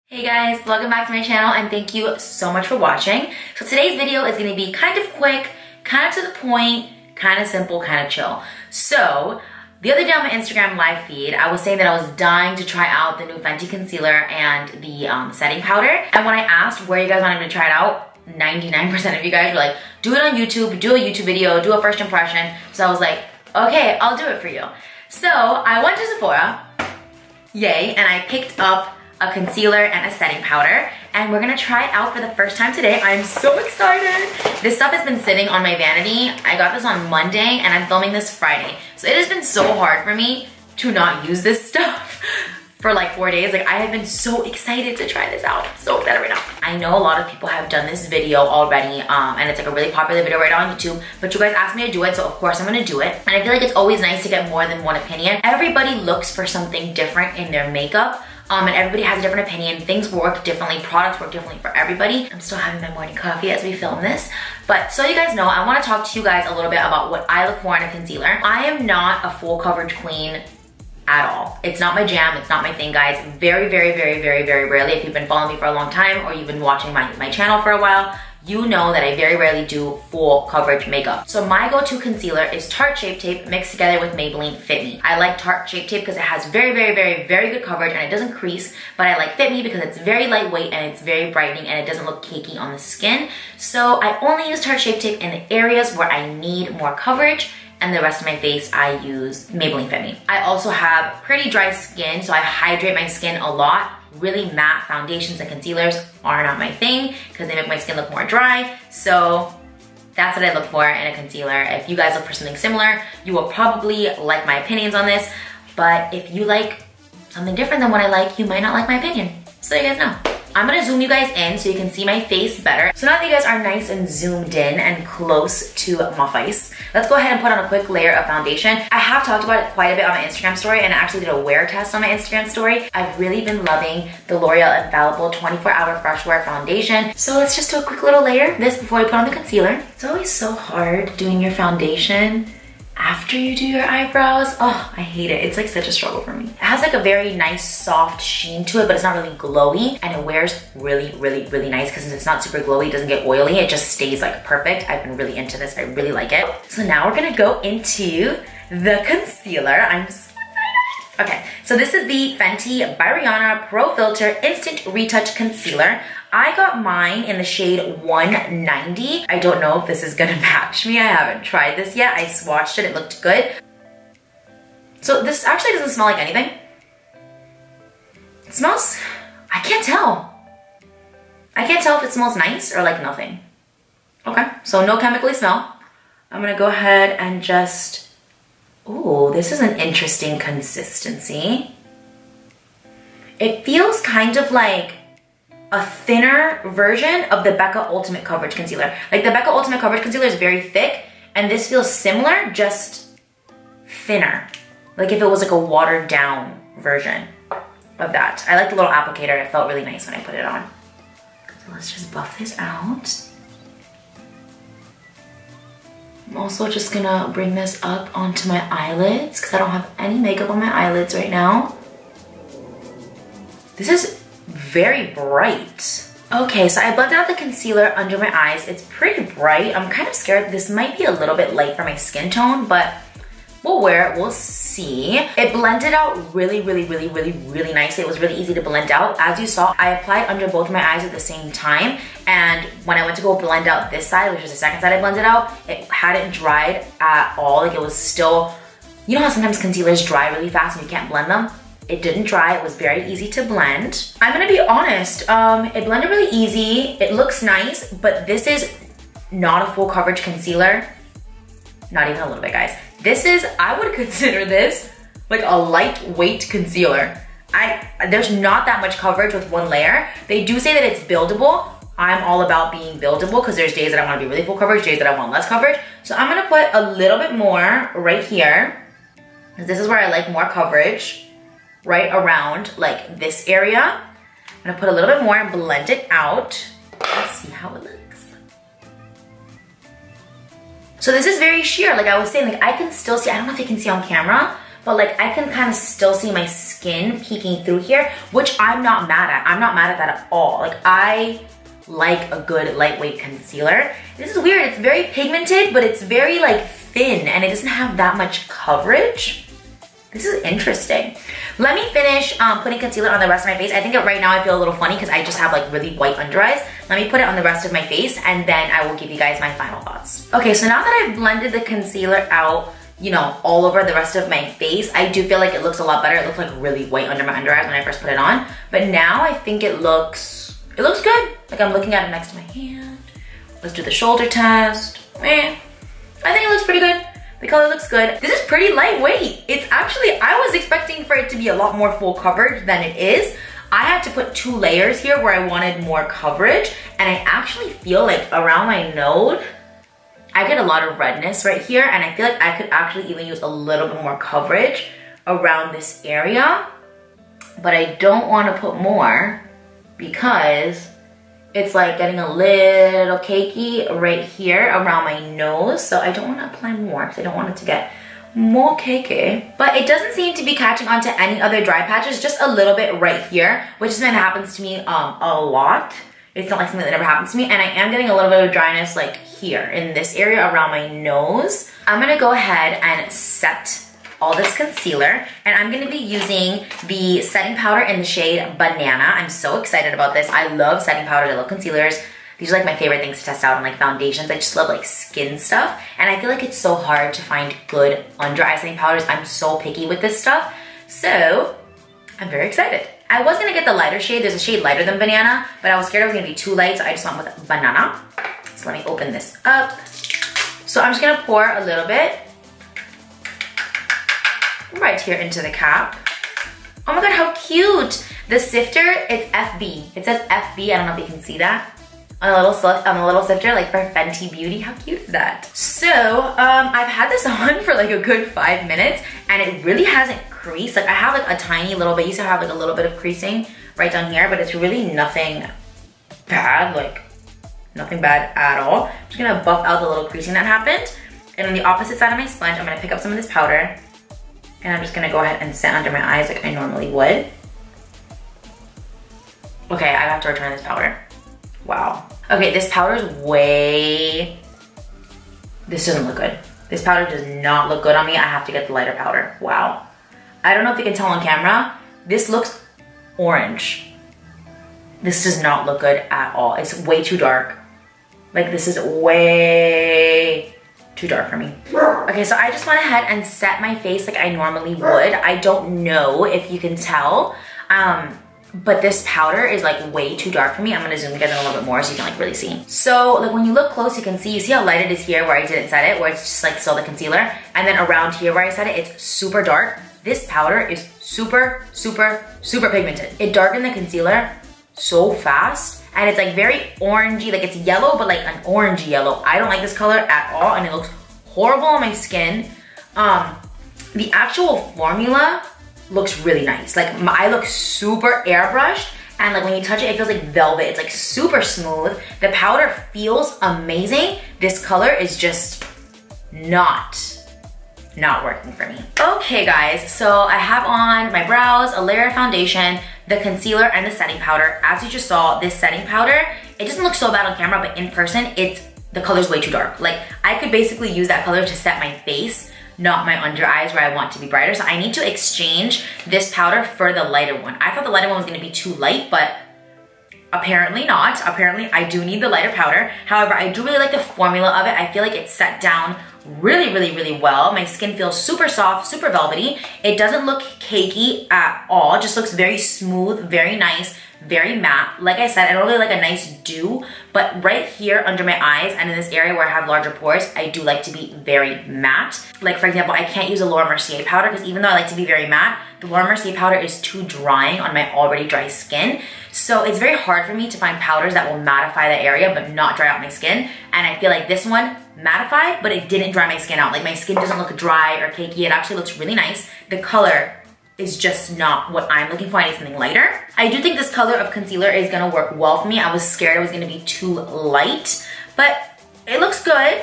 Hey guys, welcome back to my channel and thank you so much for watching. So today's video is going to be kind of quick, kind of to the point, kind of simple, kind of chill. So the other day on my Instagram live feed, I was saying that I was dying to try out the new Fenty concealer and the setting powder. And when I asked where you guys wanted me to try it out, 99% of you guys were like, do it on YouTube, do a YouTube video, do a first impression. So I was like, okay, I'll do it for you. So I went to Sephora, yay, and I picked up a concealer and a setting powder, and we're gonna try it out for the first time today. I'm so excited. This stuff has been sitting on my vanity. I got this on Monday and I'm filming this Friday. So it has been so hard for me to not use this stuff for like 4 days. Like, I have been so excited to try this out. So excited right now. I know a lot of people have done this video already, and it's like a really popular video right now on YouTube, but you guys asked me to do it, so of course I'm gonna do it. And I feel like it's always nice to get more than one opinion. Everybody looks for something different in their makeup. And everybody has a different opinion. Things work differently, products work differently for everybody. I'm still having my morning coffee as we film this. But so you guys know, I wanna talk to you guys a little bit about what I look for in a concealer. I am not a full coverage queen at all. It's not my jam, it's not my thing, guys. Very rarely, if you've been following me for a long time or you've been watching my channel for a while, you know that I very rarely do full coverage makeup. So my go-to concealer is Tarte Shape Tape mixed together with Maybelline Fit Me. I like Tarte Shape Tape because it has very good coverage and it doesn't crease, but I like Fit Me because it's very lightweight and it's very brightening and it doesn't look cakey on the skin. So I only use Tarte Shape Tape in the areas where I need more coverage, and the rest of my face I use Maybelline Fit Me. I also have pretty dry skin, so I hydrate my skin a lot. Really matte foundations and concealers are not my thing because they make my skin look more dry. So that's what I look for in a concealer. If you guys look for something similar, you will probably like my opinions on this. But if you like something different than what I like, you might not like my opinion. So you guys know. I'm gonna zoom you guys in so you can see my face better. So now that you guys are nice and zoomed in and close to my face, let's go ahead and put on a quick layer of foundation. I have talked about it quite a bit on my Instagram story, and I actually did a wear test on my Instagram story. I've really been loving the L'Oreal Infallible 24-Hour Fresh Wear Foundation. So let's just do a quick little layer of this before we put on the concealer. It's always so hard doing your foundation after you do your eyebrows. Oh, I hate it. It's like such a struggle for me. It has like a very nice soft sheen to it, but it's not really glowy, and it wears really nice because it's not super glowy, it doesn't get oily, it just stays like perfect. I've been really into this. I really like it. So now we're gonna go into the concealer. I'm so excited. Okay, so this is the Fenty by Rihanna Pro Filter Instant Retouch Concealer. I got mine in the shade 190. I don't know if this is gonna match me. I haven't tried this yet. I swatched it, it looked good. So this actually doesn't smell like anything. It smells, I can't tell. I can't tell if it smells nice or like nothing. Okay, so no chemically smell. I'm gonna go ahead and just, ooh, this is an interesting consistency. It feels kind of like a thinner version of the Becca Ultimate Coverage Concealer. Like the Becca Ultimate Coverage Concealer is very thick, and this feels similar, just thinner. Like if it was like a watered down version of that. I like the little applicator, it felt really nice when I put it on. So let's just buff this out. I'm also just gonna bring this up onto my eyelids because I don't have any makeup on my eyelids right now. This is very bright. Okay, so I blended out the concealer under my eyes. It's pretty bright. I'm kind of scared. This might be a little bit light for my skin tone, but we'll wear it, we'll see. It blended out really nicely. It was really easy to blend out. As you saw, I applied under both of my eyes at the same time, and when I went to go blend out this side, which was the second side I blended out, it hadn't dried at all. Like it was still, you know how sometimes concealers dry really fast and you can't blend them? It didn't dry, it was very easy to blend. I'm gonna be honest, it blended really easy, it looks nice, but this is not a full coverage concealer. Not even a little bit, guys. This is, I would consider this like a lightweight concealer. There's not that much coverage with one layer. They do say that it's buildable. I'm all about being buildable because there's days that I wanna be really full coverage, days that I want less coverage. So I'm gonna put a little bit more right here, because this is where I like more coverage. Right around like this area. I'm gonna put a little bit more and blend it out. Let's see how it looks. So this is very sheer, like I was saying, like I can still see, I don't know if you can see on camera, but like I can kind of still see my skin peeking through here, which I'm not mad at. I'm not mad at that at all. Like I like a good lightweight concealer. This is weird, it's very pigmented, but it's very like thin and it doesn't have that much coverage. This is interesting. Let me finish putting concealer on the rest of my face. I think that right now I feel a little funny because I just have like really white under eyes. Let me put it on the rest of my face and then I will give you guys my final thoughts. Okay, so now that I've blended the concealer out, you know, all over the rest of my face, I do feel like it looks a lot better. It looked like really white under my under eyes when I first put it on. But now I think it looks good. Like I'm looking at it next to my hand. Let's do the shoulder test. I think it looks pretty good. The color looks good. This is pretty lightweight. It's actually, I was expecting for it to be a lot more full coverage than it is. I had to put 2 layers here where I wanted more coverage, and I actually feel like around my nose, I get a lot of redness right here, and I feel like I could actually even use a little bit more coverage around this area, but I don't want to put more because it's like getting a little cakey right here around my nose, so I don't want to apply more because I don't want it to get more cakey. But it doesn't seem to be catching on to any other dry patches, just a little bit right here, which is something that happens to me a lot. It's not like something that never happens to me, and I am getting a little bit of dryness like here in this area around my nose. I'm gonna go ahead and set all this concealer, and I'm gonna be using the setting powder in the shade Banana. I'm so excited about this. I love setting powders, I love concealers. These are like my favorite things to test out on like foundations. I just love like skin stuff, and I feel like it's so hard to find good under eye setting powders. I'm so picky with this stuff, so I'm very excited. I was gonna get the lighter shade. There's a shade lighter than Banana, but I was scared it was gonna be too light, so I just went with Banana. So let me open this up. So I'm just gonna pour a little bit right here into the cap. Oh my god, how cute! The sifter, it's FB. It says FB, I don't know if you can see that. On a little sifter, like for Fenty Beauty. How cute is that? So, I've had this on for like a good 5 minutes, and it really hasn't creased. Like I have like a tiny little bit, I used to have like a little bit of creasing right down here, but it's really nothing bad, like nothing bad at all. I'm just gonna buff out the little creasing that happened. And on the opposite side of my sponge, I'm gonna pick up some of this powder, and I'm just gonna go ahead and set under my eyes like I normally would. Okay, I have to return this powder. Wow. Okay, this powder is this doesn't look good. This powder does not look good on me. I have to get the lighter powder. Wow. I don't know if you can tell on camera. This looks orange. This does not look good at all. It's way too dark. Like this is way too dark for me. Okay, so I just went ahead and set my face like I normally would. I don't know if you can tell, but this powder is like way too dark for me. I'm gonna zoom you guys in a little bit more so you can like really see. So like when you look close, you see how light it is here where I didn't set it, where it's just like still the concealer. And then around here where I set it, it's super dark. This powder is super, super, super pigmented. It darkened the concealer so fast. And it's like very orangey, like it's yellow, but like an orangey yellow. I don't like this color at all, and it looks horrible on my skin. The actual formula looks really nice. Like I look super airbrushed, and like when you touch it, it feels like velvet. It's like super smooth. The powder feels amazing. This color is just not working for me. Okay guys, so I have on my brows, a layer of foundation, the concealer, and the setting powder. As you just saw, this setting powder, it doesn't look so bad on camera, but in person, the color's way too dark. Like I could basically use that color to set my face, not my under eyes where I want to be brighter. So I need to exchange this powder for the lighter one. I thought the lighter one was gonna be too light, but apparently not. Apparently I do need the lighter powder. However, I do really like the formula of it. I feel like it's set down really, really, really well. My skin feels super soft, super velvety. It doesn't look cakey at all. It just looks very smooth, very nice, very matte. Like I said, I don't really like a nice dew, but right here under my eyes and in this area where I have larger pores, I do like to be very matte. Like for example, I can't use a Laura Mercier powder because even though I like to be very matte, the Laura Mercier powder is too drying on my already dry skin. So it's very hard for me to find powders that will mattify the area but not dry out my skin. And I feel like this one mattified, but it didn't dry my skin out. Like my skin doesn't look dry or cakey. It actually looks really nice. The color is just not what I'm looking for. I need something lighter. I do think this color of concealer is gonna work well for me. I was scared it was gonna be too light, but it looks good.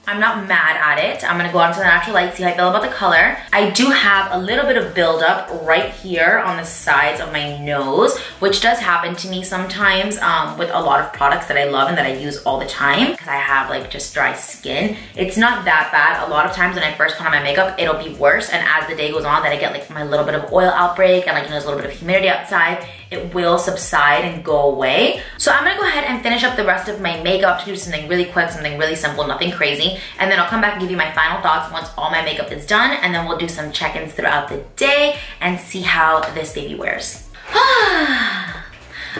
I'm not mad at it. I'm gonna go out into the natural light, see how I feel about the color. I do have a little bit of buildup right here on the sides of my nose, which does happen to me sometimes with a lot of products that I love and that I use all the time because I have like just dry skin. It's not that bad. A lot of times when I first put on my makeup, it'll be worse, and as the day goes on, then I get like my little bit of oil outbreak and like, you know, there's a little bit of humidity outside. It will subside and go away. So I'm gonna go ahead and finish up the rest of my makeup to do something really quick, something really simple, nothing crazy. And then I'll come back and give you my final thoughts once all my makeup is done, and then we'll do some check-ins throughout the day and see how this baby wears.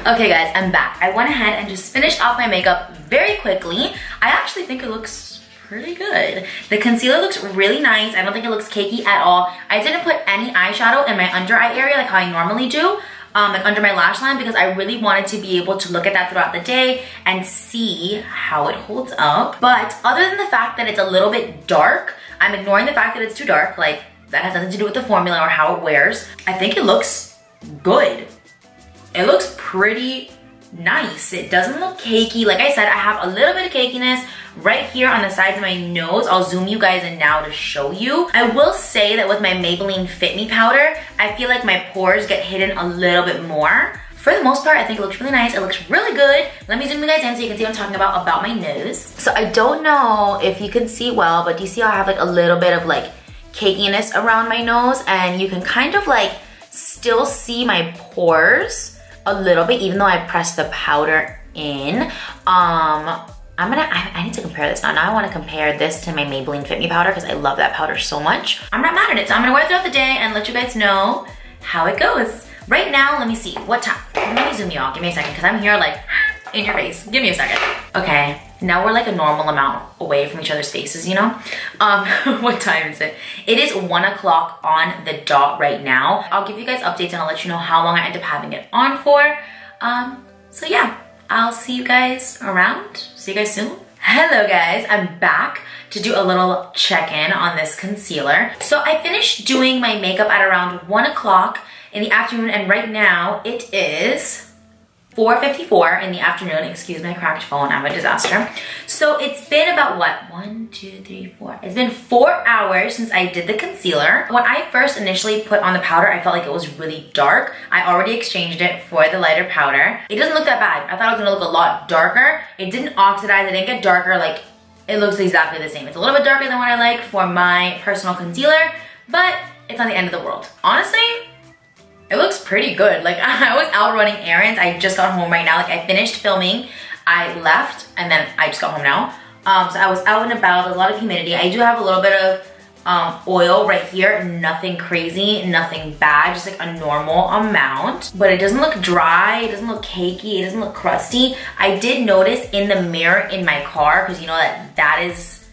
Okay guys, I'm back. I went ahead and just finished off my makeup very quickly. I actually think it looks pretty good. The concealer looks really nice. I don't think it looks cakey at all. I didn't put any eyeshadow in my under eye area like how I normally do. And under my lash line, because I really wanted to be able to look at that throughout the day and see how it holds up. But other than the fact that it's a little bit dark, I'm ignoring the fact that it's too dark, like that has nothing to do with the formula or how it wears. I think it looks good. It looks pretty nice. It doesn't look cakey. Like I said, I have a little bit of cakiness right here on the sides of my nose. I'll zoom you guys in now to show you. I will say that with my Maybelline Fit Me powder, I feel like my pores get hidden a little bit more. For the most part, I think it looks really nice. It looks really good. Let me zoom you guys in so you can see what I'm talking about my nose. So I don't know if you can see well, but do you see how I have like a little bit of like cakiness around my nose, and you can kind of like still see my pores a little bit even though I pressed the powder in. I need to compare this now. Now I want to compare this to my Maybelline Fit Me powder because I love that powder so much. I'm not mad at it, so I'm gonna wear it throughout the day and let you guys know how it goes. Right now, let me see, what time? Let me zoom you out, give me a second, because I'm here like in your face. Give me a second. Okay, now we're like a normal amount away from each other's faces, you know? What time is it? It is 1 o'clock on the dot right now. I'll give you guys updates and I'll let you know how long I end up having it on for. So yeah, I'll see you guys around. See you guys soon. Hello guys, I'm back to do a little check-in on this concealer. So I finished doing my makeup at around 1 o'clock in the afternoon, and right now it is 4:54 in the afternoon. Excuse my cracked phone, I'm a disaster. So it's been about what? 1, 2, 3, 4. It's been 4 hours since I did the concealer. When I first initially put on the powder, I felt like it was really dark. I already exchanged it for the lighter powder. It doesn't look that bad. I thought it was gonna look a lot darker. It didn't oxidize, it didn't get darker. Like, it looks exactly the same. It's a little bit darker than what I like for my personal concealer, but it's not the end of the world. Honestly, it looks pretty good. Like, I was out running errands. I just got home right now. Like, I finished filming, I left, and then I just got home now. So I was out and about, a lot of humidity. I do have a little bit of oil right here, nothing crazy, nothing bad, just like a normal amount. But it doesn't look dry, it doesn't look cakey, it doesn't look crusty. I did notice in the mirror in my car, because you know that is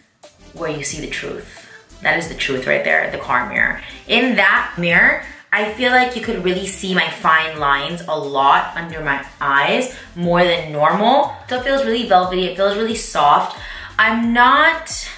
where you see the truth. That is the truth right there, the car mirror. In that mirror, I feel like you could really see my fine lines a lot under my eyes, more than normal. So it feels really velvety, it feels really soft. I'm not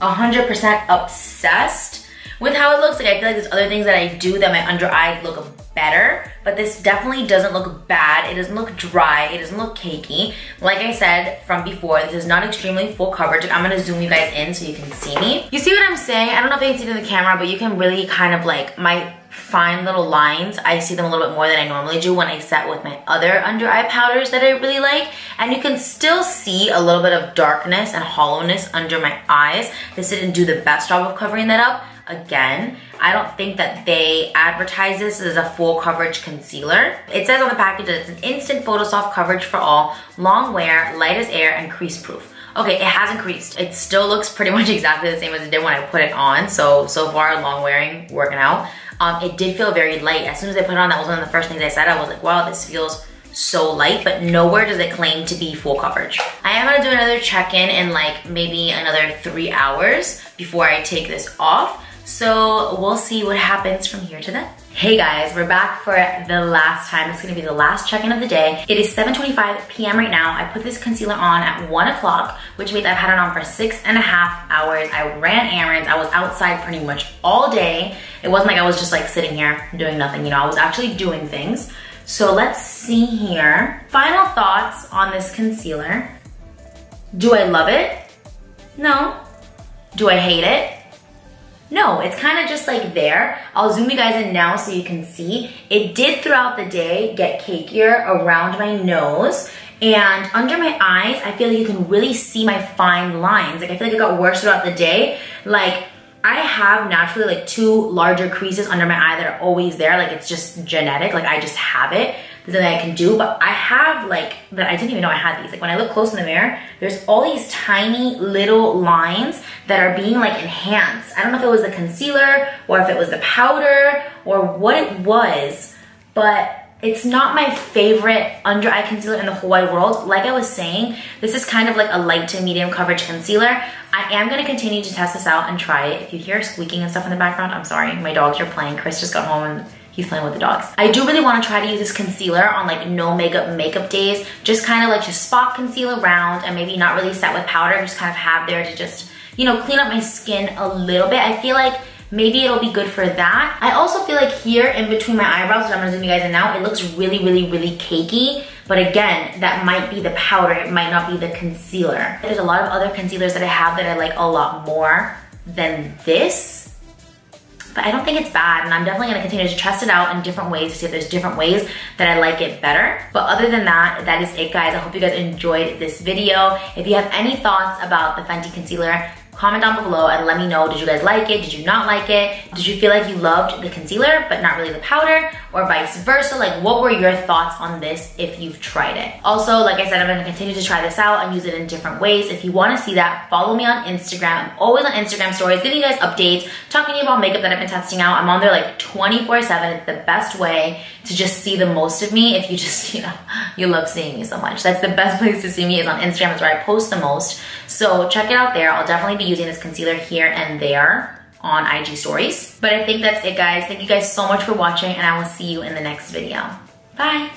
100% obsessed with how it looks. Like, I feel like there's other things that I do that my under eyes look better, but this definitely doesn't look bad. It doesn't look dry, it doesn't look cakey. Like I said from before, this is not extremely full coverage. I'm gonna zoom you guys in so you can see me. You see what I'm saying? I don't know if you can see it in the camera, but you can really kind of like, my fine little lines, I see them a little bit more than I normally do when I set with my other under eye powders that I really like. And you can still see a little bit of darkness and hollowness under my eyes. This didn't do the best job of covering that up. Again, I don't think that they advertise this as a full coverage concealer. It says on the package that it's an instant photo soft coverage for all, long wear, light as air, and crease proof. Okay, it hasn't creased. It still looks pretty much exactly the same as it did when I put it on. So far, long wearing, working out. It did feel very light. As soon as I put it on, that was one of the first things I said. I was like, wow, this feels so light, but nowhere does it claim to be full coverage. I am gonna do another check-in in like maybe another 3 hours before I take this off. So we'll see what happens from here to then. Hey guys, we're back for the last time. It's gonna be the last check-in of the day. It is 7:25 p.m. right now. I put this concealer on at 1 o'clock, which means I've had it on for 6.5 hours. I ran errands. I was outside pretty much all day. It wasn't like I was just like sitting here doing nothing, you know, I was actually doing things. So let's see here. Final thoughts on this concealer. Do I love it? No. Do I hate it? No, it's kind of just like there. I'll zoom you guys in now so you can see. It did throughout the day get cakier around my nose, and under my eyes, I feel like you can really see my fine lines. Like I feel like it got worse throughout the day. Like I have naturally like 2 larger creases under my eye that are always there. Like it's just genetic, like I just have it. There's nothing I can do, but I have like, that I didn't even know I had these. Like when I look close in the mirror, there's all these tiny little lines that are being like enhanced. I don't know if it was the concealer or if it was the powder or what it was, but it's not my favorite under eye concealer in the whole wide world. Like I was saying, this is kind of like a light to medium coverage concealer. I am gonna continue to test this out and try it. If you hear squeaking and stuff in the background, I'm sorry, my dogs are playing. Chris just got home and he's playing with the dogs. I do really wanna try to use this concealer on like no makeup days. Just kind of like just spot conceal around and maybe not really set with powder, just kind of have there to just, you know, clean up my skin a little bit. I feel like maybe it'll be good for that. I also feel like here in between my eyebrows, which I'm gonna zoom you guys in now, it looks really cakey. But again, that might be the powder, it might not be the concealer. There's a lot of other concealers that I have that I like a lot more than this, but I don't think it's bad, and I'm definitely gonna continue to test it out in different ways to see if there's different ways that I like it better. But other than that, that is it, guys. I hope you guys enjoyed this video. If you have any thoughts about the Fenty concealer, comment down below and let me know. Did you guys like it? Did you not like it? Did you feel like you loved the concealer but not really the powder, or vice versa? Like, what were your thoughts on this if you've tried it? Also, like I said, I'm gonna continue to try this out and use it in different ways. If you wanna see that, follow me on Instagram. I'm always on Instagram stories, giving you guys updates, talking to you about makeup that I've been testing out. I'm on there like 24/7. It's the best way to just see the most of me if you just, you know, you love seeing me so much. That's the best place to see me, is on Instagram. It's where I post the most. So check it out there. I'll definitely be using this concealer here and there on IG stories. But I think that's it, guys. Thank you guys so much for watching, and I will see you in the next video. Bye.